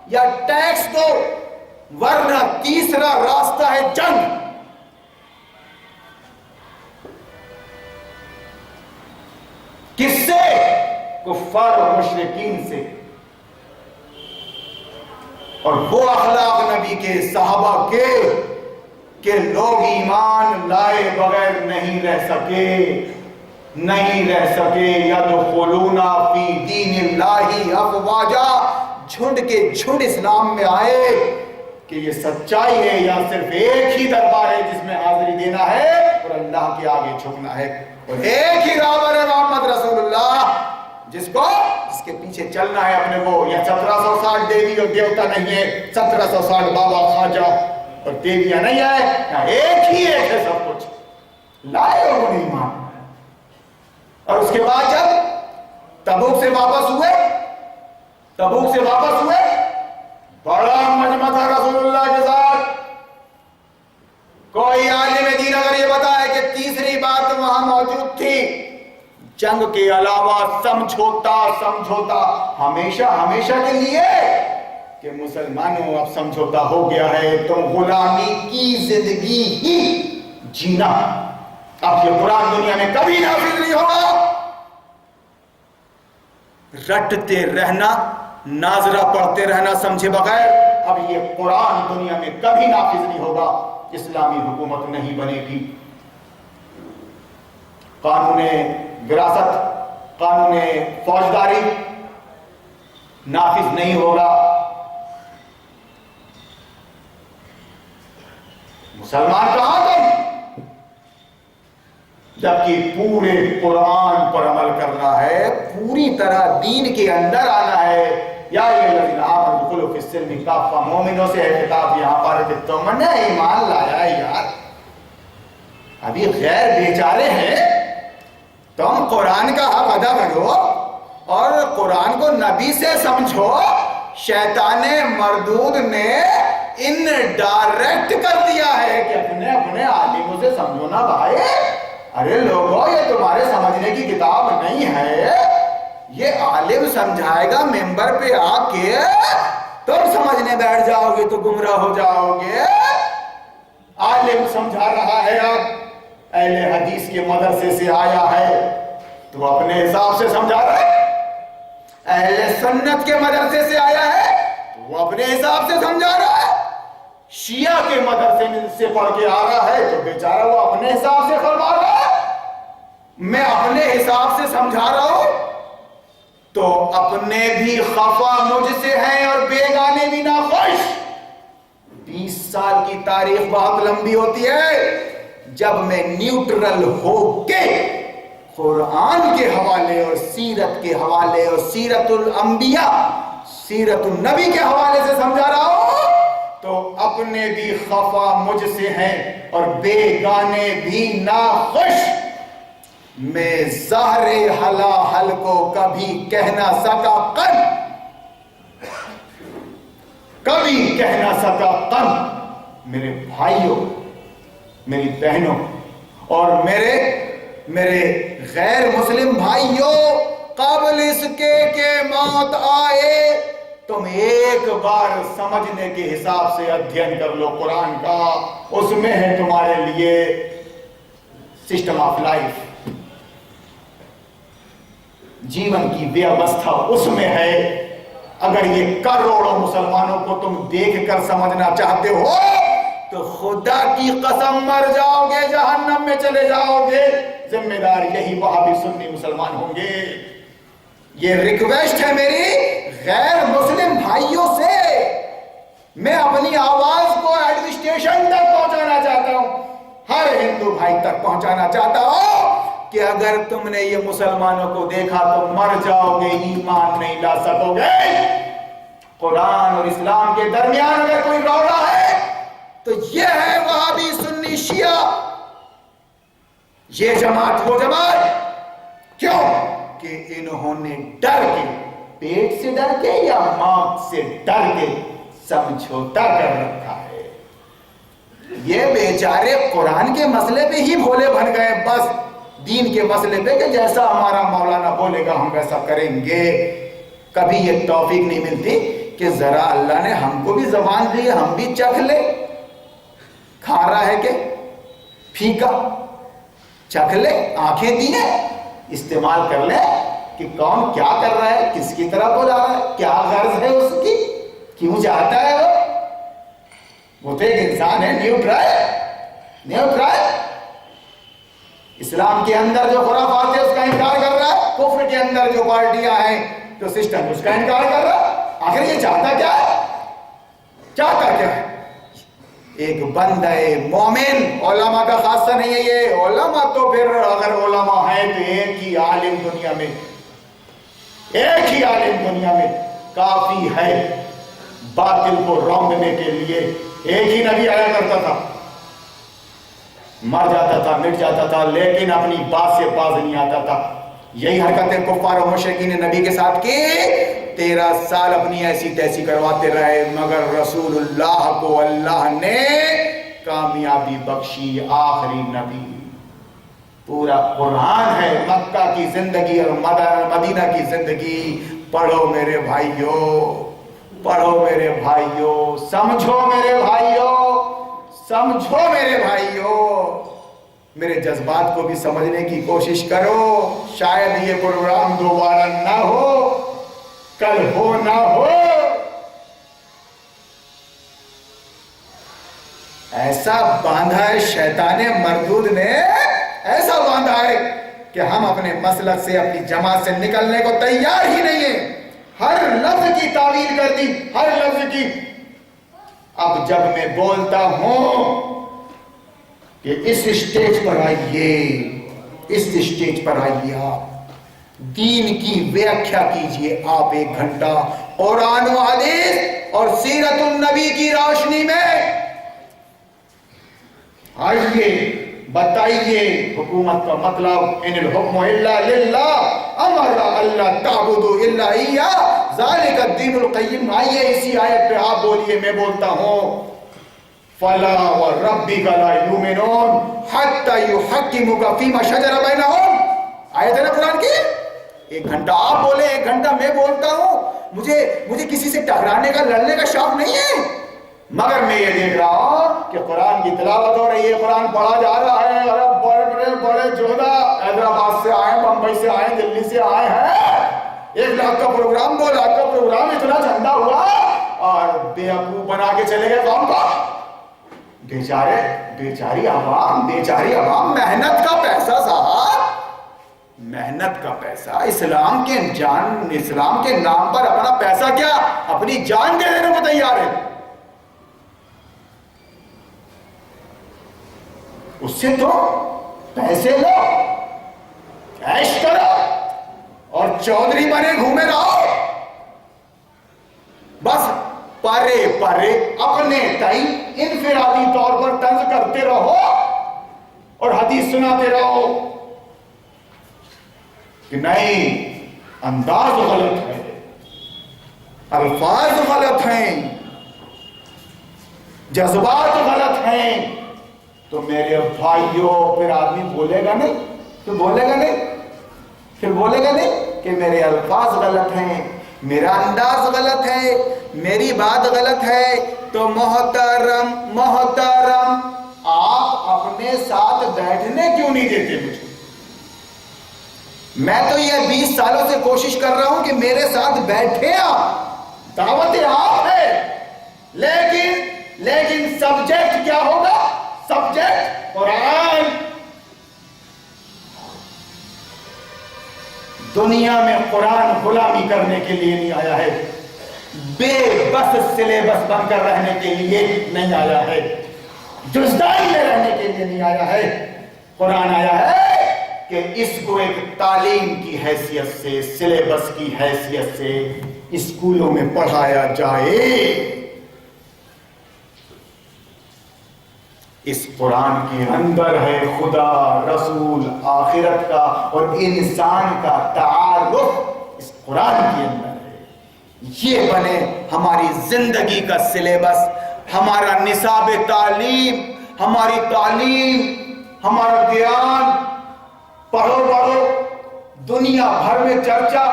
یا ٹیکس دو, ورنہ تیسرا راستہ ہے جنگ. کس سے؟ کفار اور مشرکین سے. اور وہ اخلاق نبی کے صحابہ کے کہ لوگ ایمان لائے بغیر نہیں رہ سکے. یدخلون فی دین اللہ افواجا, جھنڈ کے جھنڈ اسلام میں آئے. کہ یہ سچائی ہے یا صرف ایک ہی دربار ہے جس میں حاضری دینا ہے اور اللہ کے آگے جھکنا ہے, اور ایک ہی رابر ہے محمد رسول اللہ جس کے پیچھے چلنا ہے اپنے کو. یا 1760 دیوی اور دیوتا نہیں ہے, 1760 بابا خواجہ اور دیویاں نہیں ہے, ایک ہی ایک ہے سب کچھ. لائے وہ نہیں مان. اور اس کے بعد جب تبوک سے واپس ہوئے بڑا مجمع تھا رسول اللہ کے ساتھ. کوئی عالم دین اگر یہ بتائے کہ تیسری بات وہاں موجود تھی, جنگ کے علاوہ سمجھوتا ہمیشہ کے لیے, کہ مسلمانوں اب سمجھوتا ہو گیا ہے, تم غلامی کی زندگی ہی جینا. اب یہ قرآن دنیا میں کبھی نافذ نہیں ہوگا. رٹتے رہنا, ناظرہ پڑھتے رہنا سمجھے بغیر اب یہ قرآن دنیا میں کبھی نافذ نہیں ہوگا. اسلامی حکومت نہیں بنے گی. قانون وراثت, قانون فوجداری نافذ نہیں ہوگا. مسلمان کہاں تم؟ جبکہ پورے قرآن پر عمل کرنا ہے, پوری طرح دین کے اندر آنا ہے. یا الذین آمنوا ادخلوا فی السلم کافہ, مومنوں سے ہے خطاب یہاں پر کہ تم نے ایمان لایا ہے. یار ابھی غیر بیچارے ہیں, تم قرآن کا حق ادا کرو اور قرآن کو نبی سے سمجھو. شیطان مردود نے ان ڈائریکٹ کر دیا ہے کہ اپنے عالموں سے سمجھو نا بھائی. ارے لوگوں, یہ تمہارے سمجھنے کی کتاب نہیں ہے, یہ عالم سمجھائے گا ممبر پہ آ کے, تم سمجھنے بیٹھ جاؤ گے تو گمراہ ہو جاؤ گے. عالم سمجھا رہا ہے, اب اہل حدیث کے مدرسے سے آیا ہے تو اپنے حساب سے سمجھا رہا ہے. اہل سنت کے مدرسے سے آیا ہے تو وہ اپنے حساب سے سمجھا رہا ہے. شیعہ کے مدرسے سے پڑھ کے آ رہا ہے تو بیچارہ وہ اپنے حساب سے فرما رہا ہے. میں اپنے حساب سے سمجھا رہا ہوں تو اپنے بھی خفا مجھ سے ہیں اور بیگانے بھی ناخوش. 20 سال کی تاریخ بہت لمبی ہوتی ہے. جب میں نیوٹرل ہو کے قرآن کے حوالے اور سیرت کے حوالے اور سیرت الانبیاء, سیرت النبی کے حوالے سے سمجھا رہا ہوں تو اپنے بھی خفا مجھ سے ہیں اور بیگانے بھی ناخوش. میں ظاہر حل کو کبھی کہہ نہ سکا قن. میرے بھائیوں, میری بہنوں اور میرے غیر مسلم بھائیوں, قابل اس کے کہ موت آئے تم ایک بار سمجھنے کے حساب سے ادھین کر لو قرآن کا. اس میں ہے تمہارے لیے سسٹم آف لائف, جیون کی ویوستھا اس میں ہے. اگر یہ کروڑوں مسلمانوں کو تم دیکھ کر سمجھنا چاہتے ہو تو خدا کی قسم مر جاؤ گے, جہنم میں چلے جاؤ گے. ذمہ دار یہی وہابی سنی مسلمان ہوں گے. یہ ریکویسٹ ہے میری غیر مسلم بھائیوں سے میں اپنی آواز کو ایڈمنسٹریشن تک پہنچانا چاہتا ہوں، ہر ہندو بھائی تک پہنچانا چاہتا ہوں کہ اگر تم نے یہ مسلمانوں کو دیکھا تو مر جاؤ گے، ایمان نہیں لا سکو گے۔ قرآن اور اسلام کے درمیان اگر کوئی روڑا ہے تو یہ ہے وہابی سنی شیعہ، یہ جماعت وہ جماعت، کیوں کہ انہوں نے ڈر کے، پیٹ سے ڈر کے یا موت سے ڈر کے سمجھوتا کر رکھا ہے۔ یہ بیچارے قرآن کے مسئلے پہ ہی بھولے بن گئے، بس دین کے مسئلے پہ کہ جیسا ہمارا مولانا بولے گا ہم ویسا کریں گے۔ کبھی یہ توفیق نہیں ملتی کہ ذرا اللہ نے ہم کو بھی زبان دی ہے، ہم بھی چکھ لے، کھا رہا ہے کہ پھیکا، چکھ لے، آنکھیں دی ہیں، استعمال کر لے کہ کون کیا کر رہا ہے، کس کی طرح بولا رہا ہے، کیا غرض ہے اس کی، کیوں چاہتا ہے وہ تو ایک انسان ہے، نیوٹرل۔ اسلام کے اندر جو خرافات ہے اس کا انکار کر رہا ہے، کفر کے اندر جو پارٹیاں ہیں جو سسٹم اس کا انکار کر رہا ہے۔ آخر یہ چاہتا کیا ہے؟ چاہتا کیا ہے؟ ایک بندہ مومن، علماء کا خاصہ نہیں ہے یہ، علماء تو پھر اگر علماء ہیں تو ایک ہی عالم دنیا میں، ایک ہی عالم دنیا میں کافی ہے باطل کو رونگنے کے لیے۔ ایک ہی نبی آیا کرتا تھا، مر جاتا تھا، مٹ جاتا تھا، لیکن اپنی بات سے باز نہیں آتا تھا۔ یہی حرکتیں کفار و مشرکین نے نبی کے ساتھ کی، 13 سال اپنی ایسی تیسی کرواتے رہے، مگر رسول اللہ کو اللہ نے کامیابی بخشی، آخری نبی۔ پورا قرآن ہے مکہ کی زندگی اور مدینہ کی زندگی۔ پڑھو میرے بھائیوں، پڑھو میرے بھائیوں، سمجھو میرے بھائیوں، سمجھو میرے بھائیوں، میرے جذبات کو بھی سمجھنے کی کوشش کرو۔ شاید یہ پروگرام دوبارہ نہ ہو، کل ہو نہ ہو، ایسا باندھا ہے شیطان مردود نے، ایسا باندھا ہے کہ ہم اپنے مسلک سے، اپنی جماعت سے نکلنے کو تیار ہی نہیں ہیں۔ ہر لفظ کی تعویل کر دی، ہر لفظ کی۔ اب جب میں بولتا ہوں کہ اس اسٹیج پر آئیے، اس اسٹیج پر آئیے، آپ دین کی ویاکھیا کیجئے، آپ 1 گھنٹہ قرآن و حدیث اور سیرت النبی کی روشنی میں آئیے، بتائیے حکومت کا مطلب، ان الحکم الا للہ، امر اللہ تعبدوا الا ایہ، ذالک الدین القیم۔ آئیے اسی آیت پہ آپ بولیے، میں بولتا ہوں فلا وربک لا یؤمنون حتی یحکموک فیما شجر بینہم۔ آیت ہے نا قرآن کی۔ 1 گھنٹہ آپ بولے، 1 گھنٹہ میں بولتا ہوں، مجھے کسی سے ٹکرانے کا، لڑنے کا شوق نہیں ہے، مگر میں یہ دیکھ رہا ہوں کہ قرآن کی تلاوت ہو رہی ہے، قرآن پڑھا جا رہا ہے، اور بڑے جوہدہ حیدرآباد سے آئے، بمبئی سے آئے، دلی سے آئے ہیں، 1 لاکھ کا پروگرام، 2 لاکھ کا پروگرام، اتنا جھنڈا ہوا اور بے وقوف بنا کے چلے گئے قوم کو۔ بیچاری عوام، محنت کا پیسہ صاحب، محنت کا پیسہ، اسلام کے نام پر اپنا پیسہ کیا، اپنی جان دے دینے کو تیار ہے۔ اس سے تو پیسے لو، عیش کرو اور چودھری بنے گھومے رہو، بس پرے اپنے تئیں انفرادی طور پر طنز کرتے رہو اور حدیث سناتے رہو کہ نہیں، انداز غلط ہے، الفاظ غلط ہیں، جذبات غلط ہیں، تو میرے بھائیوں پھر آدمی بولے گا نہیں، پھر بولے گا نہیں کہ میرے الفاظ غلط ہیں، میرا انداز غلط ہے، میری بات غلط ہے، تو محترم آپ اپنے ساتھ بیٹھنے کیوں نہیں دیتے مجھے؟ میں تو یہ 20 سالوں سے کوشش کر رہا ہوں کہ میرے ساتھ بیٹھے آپ، دعوت آپ ہے، لیکن سبجیکٹ کیا ہوگا؟ سبجیکٹ قرآن۔ دنیا میں قرآن غلامی کرنے کے لیے نہیں آیا ہے، بے بس سلیبس بن کر رہنے کے لیے نہیں آیا ہے، جزدانی میں رہنے کے لیے نہیں آیا ہے۔ قرآن آیا ہے کہ اس کو ایک تعلیم کی حیثیت سے، سلیبس کی حیثیت سے اسکولوں میں پڑھایا جائے۔ اس قرآن کے اندر ہے خدا، رسول، آخرت کا اور انسان کا تعارف اس قرآن کے اندر ہے۔ یہ بنے ہماری زندگی کا سلیبس، ہمارا نصاب تعلیم، ہماری تعلیم، ہمارا گیان۔ پڑھو پڑھو، دنیا بھر میں چرچا،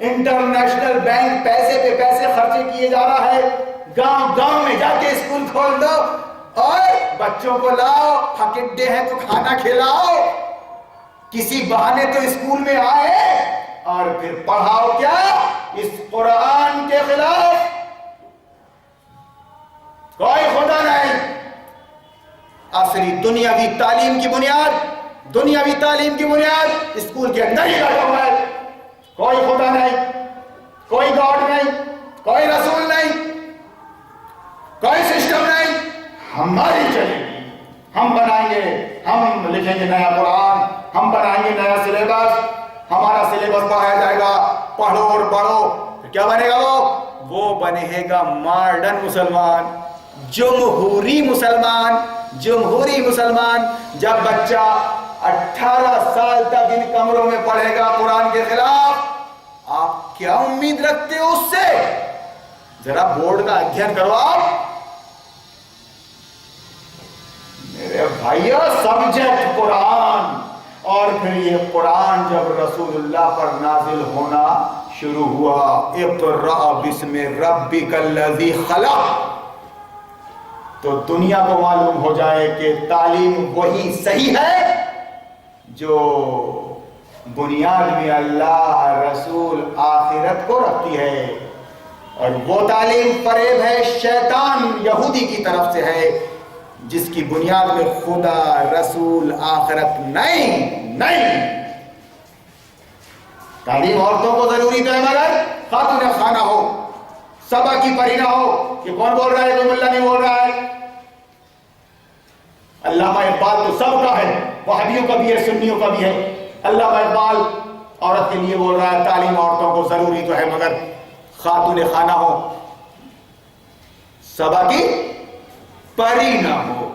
انٹرنیشنل بینک پیسے پہ پیسے خرچے کیے جا رہا ہے۔ گاؤں گاؤں میں جا کے اسکول کھول دو اور بچوں کو لاؤ، پھکڈے ہیں تو کھانا کھلاؤ، کسی بہانے تو اسکول میں آئے اور پھر پڑھاؤ کیا؟ اس قرآن کے خلاف۔ کوئی خدا نہیں۔ عصری دنیاوی تعلیم کی بنیاد، دنیاوی تعلیم کی بنیاد اسکول کے اندر ہی لگا ہوا ہے۔ کوئی خدا نہیں، کوئی گاڈ نہیں، کوئی رسول نہیں، کوئی سسٹم نہیں۔ ہماری چلے گی، ہم بنائیں گے، ہم لکھیں گے نیا قرآن، ہم بنائیں گے نیا سلیبس، ہمارا سلیبس پڑھایا جائے گا، پڑھو اور پڑھو۔ کیا بنے گا وہ بنے گا ماڈرن مسلمان، جمہوری مسلمان۔ جمہوری مسلمان جب بچہ 18 سال تک ان کمروں میں پڑھے گا قرآن کے خلاف، آپ کیا امید رکھتے ہو اس سے؟ ذرا بورڈ کا ادھین کرو آپ میرے بھائیو۔ سبجیکٹ قرآن، اور پھر یہ قرآن جب رسول اللہ پر نازل ہونا شروع ہوا، اقرأ بسم ربک الذی خلق، تو دنیا کو معلوم ہو جائے کہ تعلیم وہی صحیح ہے جو بنیاد میں اللہ، رسول، آخرت کو رکھتی ہے، اور وہ تعلیم فریب ہے، شیطان یہودی کی طرف سے ہے، جس کی بنیاد میں خدا، رسول، آخرت نہیں۔ تعلیم عورتوں کو ضروری تو ہے، مگر خاتون خانہ ہو، سبا کی پری نہ ہو۔ یہ کون بول رہا ہے؟ کوئی ملا نہیں بول رہا ہے۔ علامہ اقبال تو سب کا ہے، وہابیوں کا بھی ہے، سنیوں کا بھی ہے۔ علامہ اقبال عورت کے لیے بول رہا ہے تعلیم عورتوں کو ضروری تو ہے، مگر خاتون خانہ ہو، سبا کی پری نہ ہو۔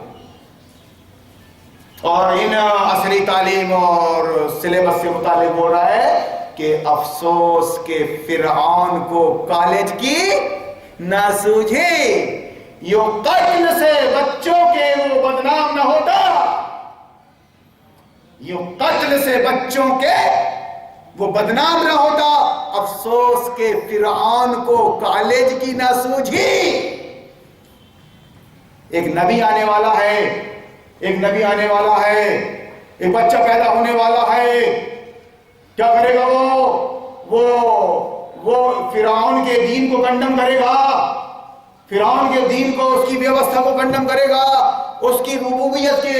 اور ان عصری تعلیم اور سلیبس سے متعلق بول رہا ہے کہ افسوس کہ فرعون کو کالج کی نہ سوجھے، یوں قتل سے بچوں کے وہ بدنام نہ ہوتا، یوں قتل سے بچوں کے وہ بدنام نہ ہوتا۔ افسوس کہ فرعون کو کالج کی نہ سوجھی۔ ایک نبی آنے والا ہے، ایک نبی آنے والا ہے، ایک بچہ پیدا ہونے والا ہے۔ کیا کرے گا وہ فرعون کے دین کو کنڈم کرے گا، فرعون کے دین کو، اس کی ویوستھا کو کنڈم کرے گا، اس کی ربوبیت کے،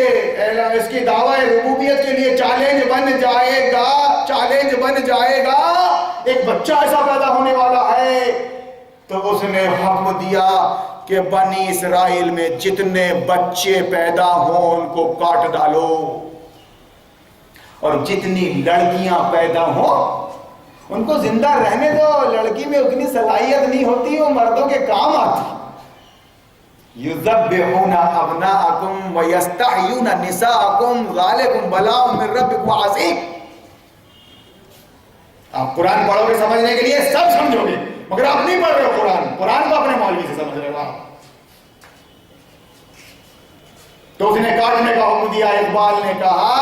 اس کی دعوی ربوبیت کے لیے چیلنج بن جائے گا، چیلنج بن جائے گا۔ ایک بچہ ایسا پیدا ہونے والا ہے، تو اس نے حکم دیا کہ بنی اسرائیل میں جتنے بچے پیدا ہوں ان کو کاٹ ڈالو، اور جتنی لڑکیاں پیدا ہوں ان کو زندہ رہنے دو۔ لڑکی میں اتنی صلاحیت نہیں ہوتی، وہ مردوں کے کام آتی۔ یذبحون ابناءکم ویستحیون نساءکم ذالکم بلاء من ربکم عظیم۔ آپ قرآن پڑھو گے سمجھنے کے لیے سب سمجھو گے، مگر آپ نہیں پڑھ رہے ہو قرآن کو اپنے مولوی سے سمجھ رہے ہو آپ۔ تو اس نے کاٹنے کا حکم دیا۔ اقبال نے کہا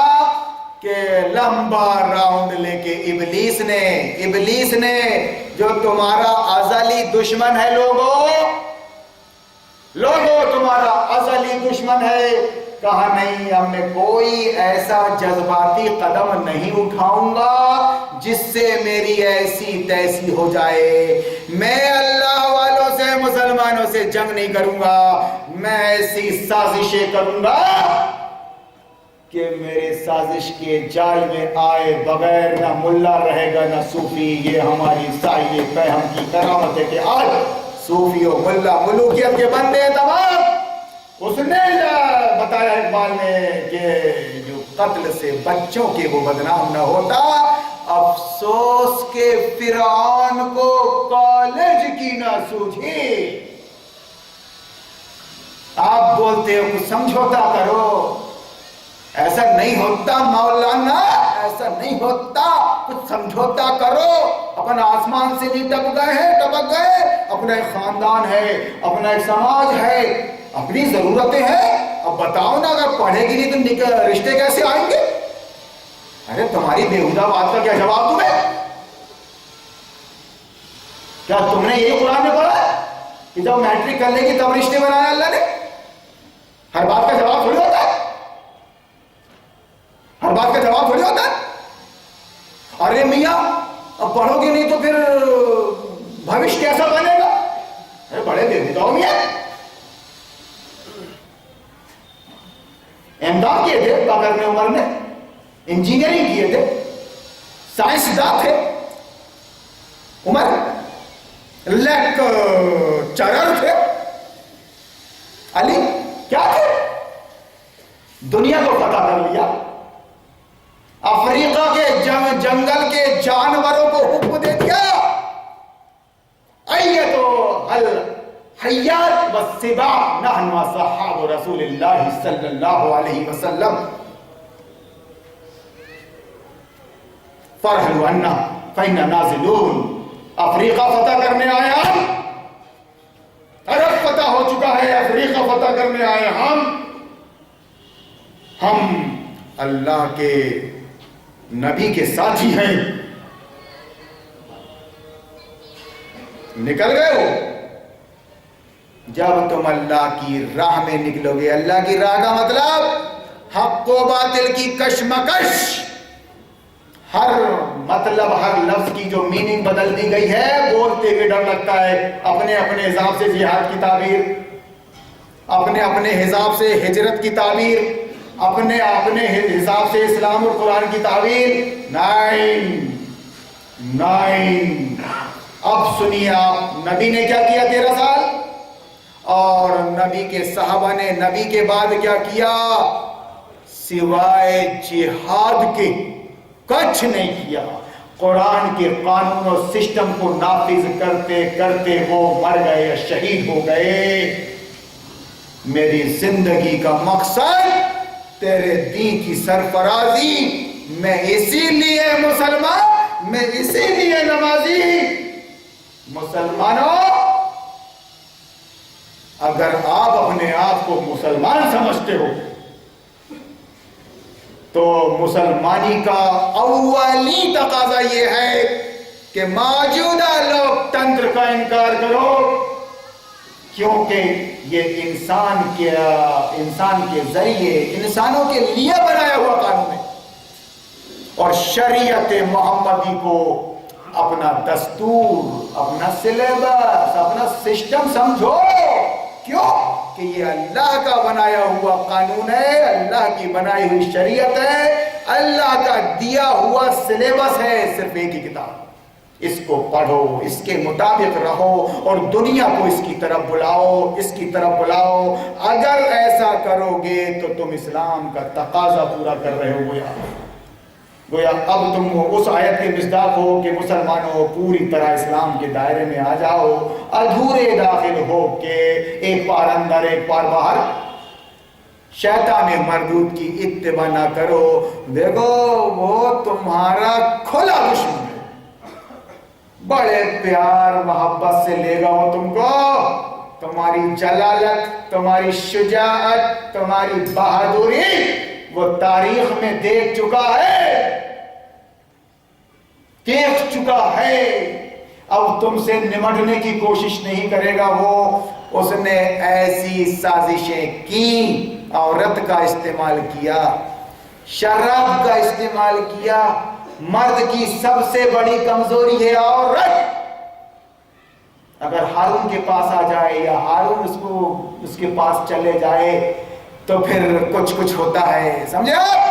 کہ لمبا راؤنڈ لے کے ابلیس نے جو تمہارا ازلی دشمن ہے، لوگوں تمہارا ازلی دشمن ہے، کہا نہیں، اب میں کوئی ایسا جذباتی قدم نہیں اٹھاؤں گا جس سے میری ایسی تیسی ہو جائے۔ میں اللہ والوں سے، مسلمانوں سے جنگ نہیں کروں گا، میں ایسی سازشیں کروں گا کہ میرے سازش کے جال میں آئے بغیر نہ ملا رہے گا نہ صوفی. یہ ہماری سائے فہم کی کرامت ہے کہ آج صوفی و ملا ملوکیت کے بندے تمام. اس نے بتایا اقبال نے کہ جو قتل سے بچوں کے وہ بدنام نہ ہوتا. افسوس کے فرعون کو کالج کی نہ سوجھی. آپ بولتے ہو کچھ سمجھوتا کرو. ایسا نہیں ہوتا مولانا, ایسا نہیں ہوتا. کچھ سمجھوتا کرو. اپنا آسمان سے نہیں ٹپک گئے. اپنا ایک خاندان ہے, اپنا ایک سماج ہے, اپنی ضرورتیں ہیں. اب بتاؤ نا, اگر پڑھے گی نہیں تو رشتے کیسے آئیں گے؟ ارے تمہاری بےہودہ بات کا کیا جواب تمہیں؟ کیا تم نے یہ قرآن میں پڑھا کہ جب میٹرک کر لے گی تب رشتے بنایا اللہ نے؟ ہر بات کا جواب تھوڑی ہوتا ہے. ہر بات کا جواب تھوڑی ہوتا ہے. ارے میاں اب پڑھو گے نہیں تو پھر بھوش کیسا بنے گا؟ ارے بڑے بےہودہ ہو میاں. امداد کیے تھے باقر میں, عمر میں انجینئرنگ کیے تھے, سائنسداں تھے. عمر لیکچرر تھے. علی کیا تھے؟ دنیا کو فتح کر لیا. افریقہ کے جنگل کے جانوروں کو حکم دے دیا, ایتو الحیات والسباع نحن اصحاب رسول اللہ صلی اللہ علیہ وسلم فرحلوا عنا فإنا نازلون. افریقہ فتح کرنے آئے ہم. عرب فتح ہو چکا ہے, افریقہ فتح کرنے آئے ہم اللہ کے نبی کے ساتھی ہیں. نکل گئے ہو. جب تم اللہ کی راہ میں نکلو گے, اللہ کی راہ کا مطلب حق و باطل کی کشمکش. ہر مطلب ہر لفظ کی جو میننگ بدل دی گئی ہے, بولتے ہوئے ڈر لگتا ہے. اپنے اپنے حساب سے جہاد کی تعبیر, اپنے اپنے حساب سے ہجرت کی تعبیر, اپنے اپنے حساب سے اسلام اور قرآن کی تعبیر. نائن. اب سنیے آپ, نبی نے کیا کیا 13 سال, اور نبی کے صحابہ نے نبی کے بعد کیا کیا؟ سوائے جہاد کے کچھ نہیں کیا. قرآن کے قانون اور سسٹم کو نافذ کرتے کرتے وہ مر گئے یا شہید ہو گئے. میری زندگی کا مقصد تیرے دین کی سرفرازی. میں اسی لیے مسلمان, میں اسی لیے نمازی. مسلمانوں, اگر آپ اپنے آپ کو مسلمان سمجھتے ہو تو مسلمانی کا اولی تقاضا یہ ہے کہ موجودہ لوک تنتر کا انکار کرو, کیونکہ یہ انسان کے ذریعے انسانوں کے لیے بنایا ہوا قانون ہے. اور شریعت محمدی کو اپنا دستور, اپنا سلیبس, اپنا سسٹم سمجھو. کیوں کہ یہ اللہ کا بنایا ہوا قانون ہے, اللہ کی بنائی ہوئی شریعت ہے, اللہ کا دیا ہوا سلیبس ہے. صرف ایک ہی کتاب, اس کو پڑھو, اس کے مطابق رہو, اور دنیا کو اس کی طرف بلاؤ, اس کی طرف بلاؤ. اگر ایسا کرو گے تو تم اسلام کا تقاضا پورا کر رہے ہو. گویا اب تم اس آیت کے مصداق ہو کہ مسلمانوں پوری طرح اسلام کے دائرے میں آ جاؤ. ادھورے داخل ہو کے ایک پار اندر ایک پار باہر شیطان مردود کی اتباع نہ کرو. دیکھو وہ تمہارا کھلا دشمن ہے, بڑے پیار محبت سے لے گا وہ تم کو. تمہاری جلالت, تمہاری شجاعت, تمہاری بہادری وہ تاریخ میں دیکھ چکا ہے, دیکھ چکا ہے. اب تم سے نمٹنے کی کوشش نہیں کرے گا وہ. اس نے ایسی سازشیں کی, عورت کا استعمال کیا, شراب کا استعمال کیا. مرد کی سب سے بڑی کمزوری ہے عورت. اگر ہارون کے پاس آ جائے یا ہارون اس کے پاس چلے جائے تو پھر کچھ کچھ ہوتا ہے، سمجھے آپ؟